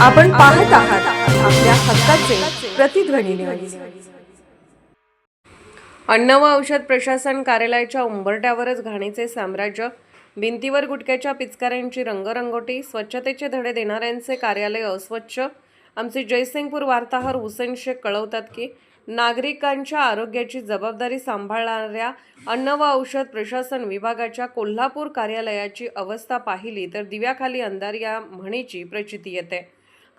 आपण पाहत आहात आपल्या हक्काचे प्रतिध्वनी न्यूज. अन्न व औषध प्रशासन कार्यालयाच्या उंबरठ्यावरच घाणीचे साम्राज्य. भिंतीवर गुटख्याच्या पिचकाऱ्यांची रंगरंगोटी. स्वच्छतेचे धडे देणाऱ्यांचे कार्यालय अस्वच्छ. आमचे जयसिंगपूर वार्ताहर हुसेन शेख कळवतात की नागरिकांच्या आरोग्याची जबाबदारी सांभाळणाऱ्या अन्न व औषध प्रशासन विभागाच्या कोल्हापूर कार्यालयाची अवस्था पाहिली तर दिव्याखाली अंधार या म्हणीची प्रचिती येते.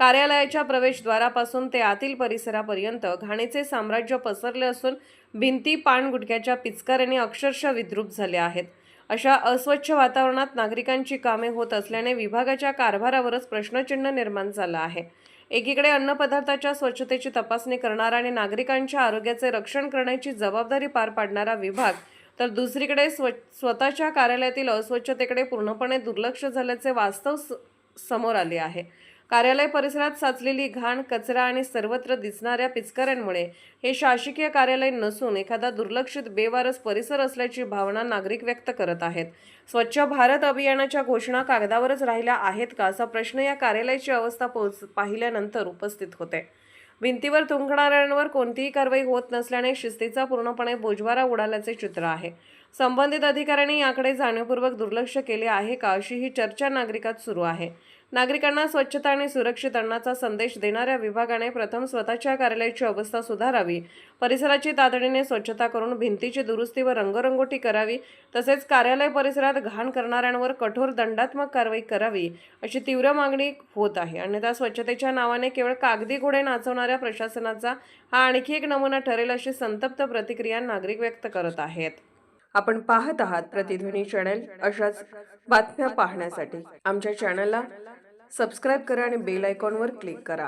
कार्यालयाच्या प्रवेशद्वारापासून ते आतील परिसरापर्यंत घाणीचे साम्राज्य पसरले असून भिंती पान गुटख्याच्या पिचकाऱ्याने अक्षरशः विद्रूप झाल्या आहेत. अशा अस्वच्छ वातावरणात नागरिकांची कामे होत असल्याने विभागाच्या कारभारावरच प्रश्नचिन्ह निर्माण झालं आहे. एकीकडे अन्नपदार्थाच्या स्वच्छतेची तपासणी करणारा आणि नागरिकांच्या आरोग्याचे रक्षण करण्याची जबाबदारी पार पाडणारा विभाग तर दुसरीकडे स्वतःच्या कार्यालयातील अस्वच्छतेकडे पूर्णपणे दुर्लक्ष झाल्याचे वास्तव समोर आले आहे. कार्यालय परिसरात साचलेली घाण, कचरा आणि सर्वत्र दिसणाऱ्या पिचकाऱ्यांमुळे हे शासकीय कार्यालय नसून एखादा दुर्लक्षित बेवारस परिसर असल्याची भावना नागरिक व्यक्त करत आहेत. स्वच्छ भारत अभियानाच्या घोषणा कागदावरच राहिल्या आहेत का असा प्रश्न या कार्यालयाची अवस्था पाहिल्यानंतर उपस्थित होते. भिंतीवर थुंकणाऱ्यांवर कोणतीही कारवाई होत नसल्याने शिस्तीचा पूर्णपणे बोजवारा उडाल्याचे चित्र आहे. संबंधित अधिकाऱ्यांनी याकडे जाणीवपूर्वक दुर्लक्ष केले आहे का अशी ही चर्चा नागरिकात सुरू आहे. नागरिकांना स्वच्छता आणि सुरक्षित अन्नाचा संदेश देणाऱ्या विभागाने प्रथम स्वतःच्या कार्यालयाची अवस्था सुधारावी, परिसराची तातडीने स्वच्छता करून भिंतीची दुरुस्ती व रंगरंगोटी करावी, तसेच कार्यालय परिसरात घाण करणाऱ्यांवर कठोर दंडात्मक कारवाई करावी अशी तीव्र मागणी होत आहे. अन्यथा स्वच्छतेच्या नावाने केवळ कागदी घोडे नाचवणाऱ्या प्रशासनाचा हा आणखी एक नमुना ठरेल अशी संतप्त प्रतिक्रिया नागरिक व्यक्त करत आहेत. आपण पाहत आहात प्रतिध्वनी चॅनल. अशाच बातम्या पाहण्यासाठी आमच्या चॅनलला सबस्क्राईब करा आणि बेल आयकॉनवर क्लिक करा.